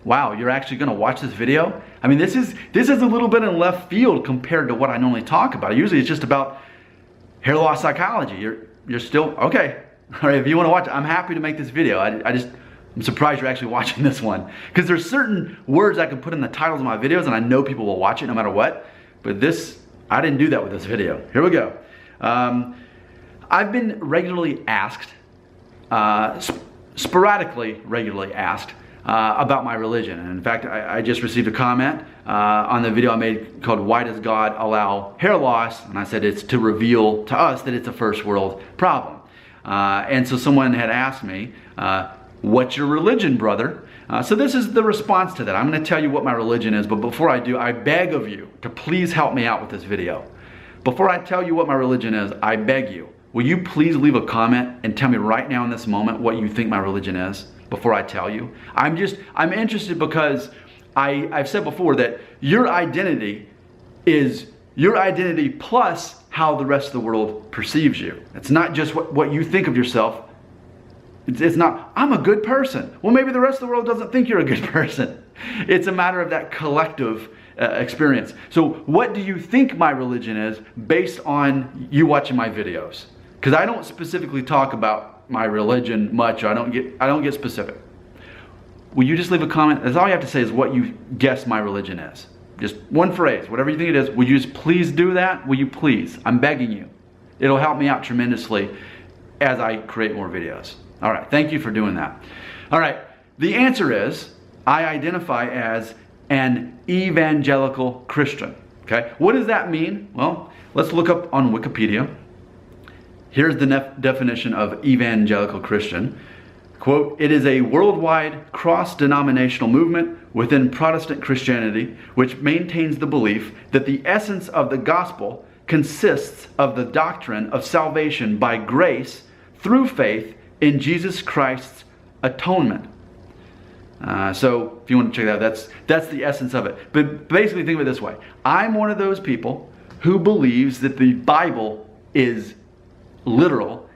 wow, you're actually going to watch this video? I mean, this is a little bit in left field compared to what I normally talk about. Usually it's just about hair loss psychology. You're still, okay. All right, if you want to watch it, I'm happy to make this video. I'm surprised you're actually watching this one. Because there's certain words I can put in the titles of my videos and I know people will watch it no matter what. But this, I didn't do that with this video. Here we go. I've been regularly asked, sporadically regularly asked, about my religion. And in fact, I just received a comment on the video I made called "Why Does God Allow Hair Loss?" And I said it's to reveal to us that it's a first world problem. And so someone had asked me, what's your religion, brother? So this is the response to that. I'm going to tell you what my religion is, but before I do, I beg of you to please help me out with this video. Before I tell you what my religion is, I beg you, will you please leave a comment and tell me right now in this moment what you think my religion is before I tell you? I'm interested because I've said before that your identity is your identity plus how the rest of the world perceives you. It's not just what you think of yourself. It's not, I'm a good person. Well, maybe the rest of the world doesn't think you're a good person. It's a matter of that collective experience. So what do you think my religion is based on you watching my videos? Because I don't specifically talk about my religion much. I don't get specific. Will you just leave a comment? That's all you have to say is what you guess my religion is. Just one phrase, whatever you think it is. Will you just please do that? Will you please? I'm begging you. It'll help me out tremendously as I create more videos. All right, thank you for doing that. All right, the answer is I identify as an evangelical Christian. Okay, what does that mean? Well, let's look up on Wikipedia. Here's the definition of evangelical Christian. Quote, it is a worldwide cross-denominational movement within Protestant Christianity which maintains the belief that the essence of the gospel consists of the doctrine of salvation by grace through faith in Jesus Christ's atonement. So if you want to check that out, that's the essence of it. But basically think of it this way. I'm one of those people who believes that the Bible is literal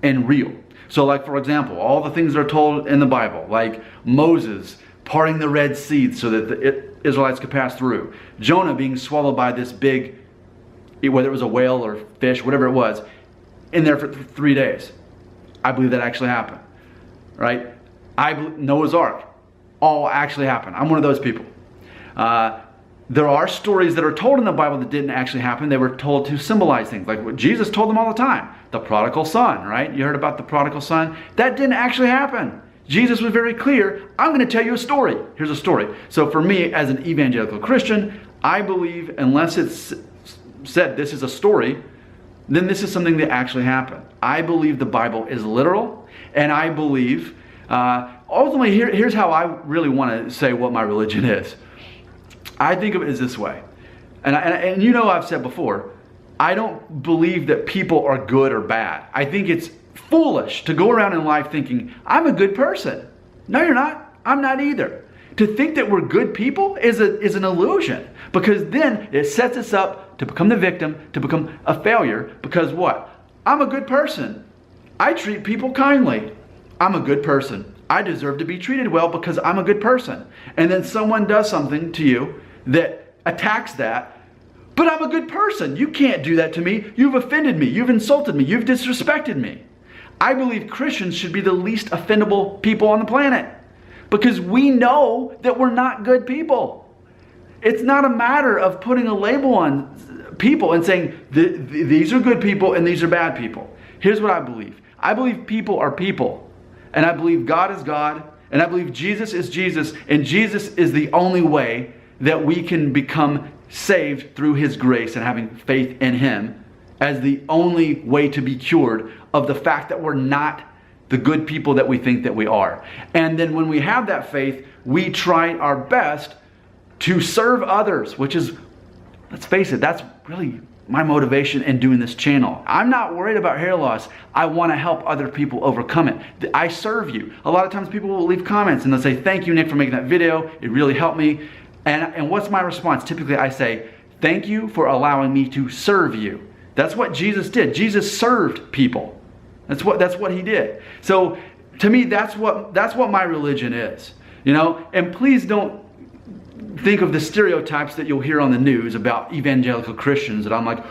and real. So like, for example, all the things that are told in the Bible, like Moses parting the Red Sea so that the Israelites could pass through, Jonah being swallowed by this big, whether it was a whale or fish, whatever it was, in there for 3 days. I believe that actually happened, right? Noah's Ark, all actually happened. I'm one of those people. There are stories that are told in the Bible that didn't actually happen. They were told to symbolize things, like what Jesus told them all the time. The prodigal son, right? You heard about the prodigal son? That didn't actually happen. Jesus was very clear, I'm going to tell you a story. Here's a story. So for me, as an evangelical Christian, I believe unless it's said this is a story, then this is something that actually happened. I believe the Bible is literal, and I believe, ultimately, here's how I really want to say what my religion is. I think of it as this way, and you know I've said before, I don't believe that people are good or bad. I think it's foolish to go around in life thinking, I'm a good person. No, you're not. I'm not either. To think that we're good people is an illusion, because then it sets us up to become the victim, to become a failure, because what? I'm a good person. I treat people kindly. I'm a good person. I deserve to be treated well because I'm a good person. And then someone does something to you that attacks that, but I'm a good person. You can't do that to me. You've offended me. You've insulted me. You've disrespected me. I believe Christians should be the least offendable people on the planet, because we know that we're not good people. It's not a matter of putting a label on people and saying these are good people and these are bad people. Here's what I believe. I believe people are people, and I believe God is God, and I believe Jesus is Jesus, and Jesus is the only way that we can become saved through His grace and having faith in Him as the only way to be cured of the fact that we're not the good people that we think that we are. And then when we have that faith, we try our best to serve others, which is, let's face it, that's really my motivation in doing this channel. I'm not worried about hair loss. I want to help other people overcome it. I serve you. A lot of times people will leave comments and they'll say, thank you, Nick, for making that video. It really helped me. And what's my response? Typically I say, thank you for allowing me to serve you. That's what Jesus did. Jesus served people. That's what He did. So to me, that's what my religion is. And please don't think of the stereotypes that you'll hear on the news about evangelical Christians that I'm like,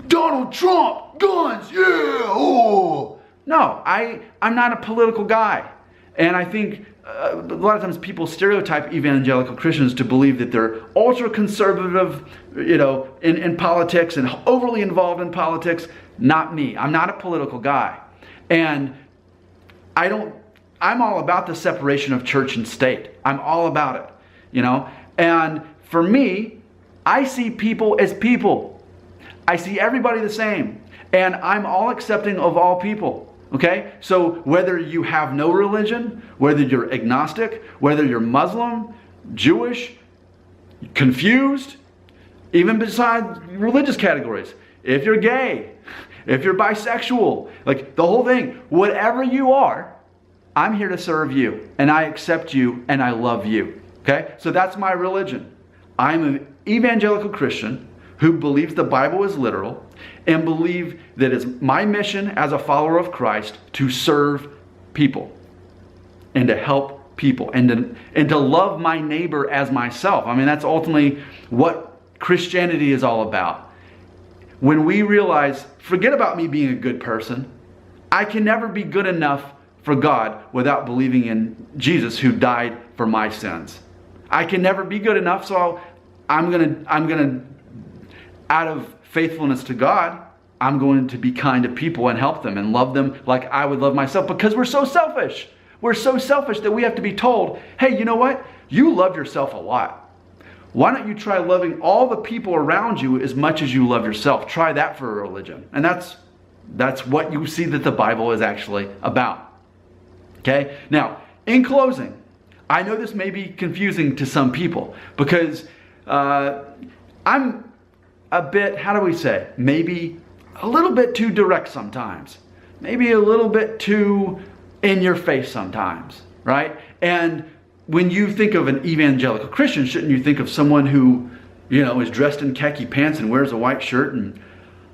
Donald Trump, guns, yeah, oh. No, I'm not a political guy. And I think a lot of times people stereotype evangelical Christians to believe that they're ultra conservative, in politics and overly involved in politics. Not me. I'm not a political guy. And I'm all about the separation of church and state. I'm all about it, And for me, I see people as people. I see everybody the same. And I'm all accepting of all people. Okay? So whether you have no religion, whether you're agnostic, whether you're Muslim, Jewish, confused, even besides religious categories, if you're gay, if you're bisexual, like the whole thing, whatever you are, I'm here to serve you, and I accept you, and I love you. Okay? So that's my religion. I'm an evangelical Christian who believes the Bible is literal and believe that it's my mission as a follower of Christ to serve people and to help people and to love my neighbor as myself. I mean, that's ultimately what Christianity is all about. When we realize, forget about me being a good person. I can never be good enough for God without believing in Jesus who died for my sins. I can never be good enough, so I'm gonna out of faithfulness to God, I'm going to be kind to people and help them and love them like I would love myself, because we're so selfish. We're so selfish that we have to be told, hey, you know what? You love yourself a lot. Why don't you try loving all the people around you as much as you love yourself? Try that for a religion. And that's what you see that the Bible is actually about. Okay? Now, in closing, I know this may be confusing to some people because I'm a bit, how do we say, maybe a little bit too direct sometimes. Maybe a little bit too in your face sometimes, right? And when you think of an evangelical Christian, shouldn't you think of someone who, is dressed in khaki pants and wears a white shirt and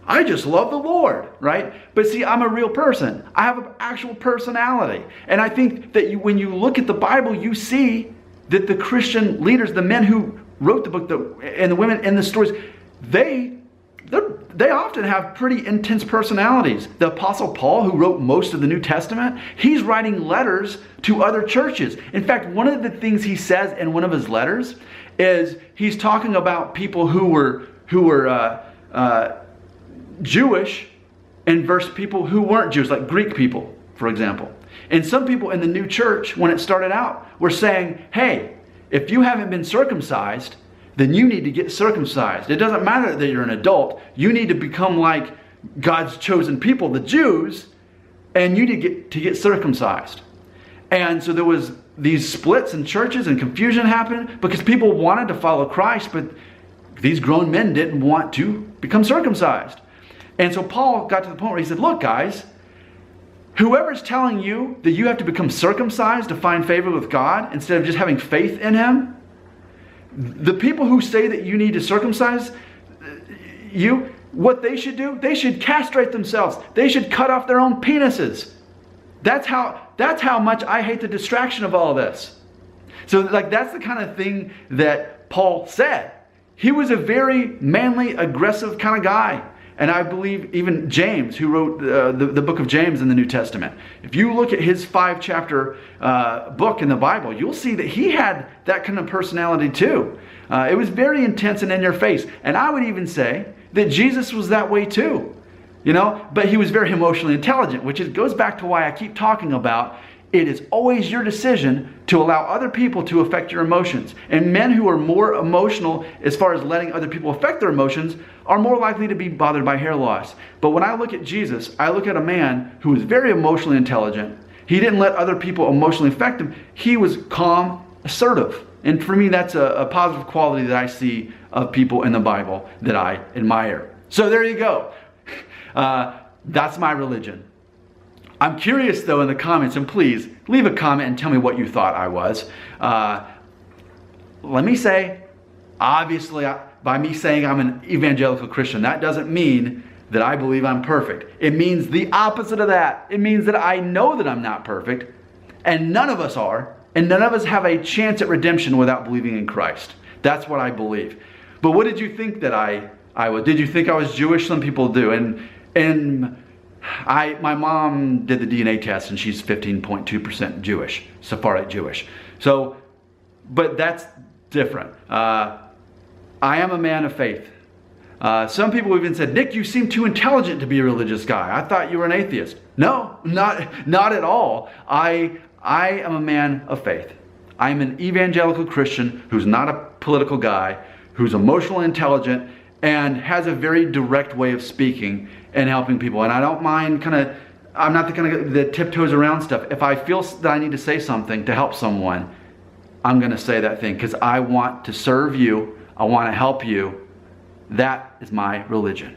I just love the Lord, right? But see, I'm a real person. I have an actual personality. And I think that when you look at the Bible, you see that the Christian leaders, the men who wrote the book and the women in the stories, they often have pretty intense personalities. The Apostle Paul, who wrote most of the New Testament, he's writing letters to other churches. In fact, one of the things he says in one of his letters is he's talking about people who were Jewish and versus people who weren't Jews, like Greek people, for example. And some people in the new church, when it started out, were saying, hey, if you haven't been circumcised, then you need to get circumcised. It doesn't matter that you're an adult. You need to become like God's chosen people, the Jews, and you need to get circumcised. And so there was these splits in churches and confusion happened because people wanted to follow Christ, but these grown men didn't want to become circumcised. And so Paul got to the point where he said, look, guys, whoever's telling you that you have to become circumcised to find favor with God instead of just having faith in Him, the people who say that you need to circumcise you, what they should do, they should castrate themselves. They should cut off their own penises. That's how much I hate the distraction of all this. So that's the kind of thing that Paul said. He was a very manly, aggressive kind of guy. And I believe even James, who wrote the book of James in the New Testament, if you look at his 5-chapter book in the Bible, you'll see that he had that kind of personality too. It was very intense and in your face. And I would even say that Jesus was that way too. But he was very emotionally intelligent, which goes back to why I keep talking about it is always your decision to allow other people to affect your emotions. And men who are more emotional as far as letting other people affect their emotions are more likely to be bothered by hair loss. But when I look at Jesus, I look at a man who was very emotionally intelligent. He didn't let other people emotionally affect him. He was calm, assertive. And for me, that's a positive quality that I see of people in the Bible that I admire. So there you go. That's my religion. I'm curious though in the comments, and please leave a comment and tell me what you thought I was. Let me say, obviously by me saying I'm an evangelical Christian, that doesn't mean that I believe I'm perfect. It means the opposite of that. It means that I know that I'm not perfect, and none of us are, And none of us have a chance at redemption without believing in Christ. That's what I believe. But what did you think that I was? Did you think I was Jewish? Some people do. And my mom did the DNA test and she's 15.2% Jewish, Sephardic Jewish. So, but that's different. I am a man of faith. Some people even said, Nick, you seem too intelligent to be a religious guy. I thought you were an atheist. No, not at all. I am a man of faith. I'm an evangelical Christian who's not a political guy, who's emotionally intelligent, and has a very direct way of speaking and helping people. And I don't mind I'm not the kind of that tiptoes around stuff. If I feel that I need to say something to help someone, I'm going to say that thing because I want to serve you. I want to help you. That is my religion.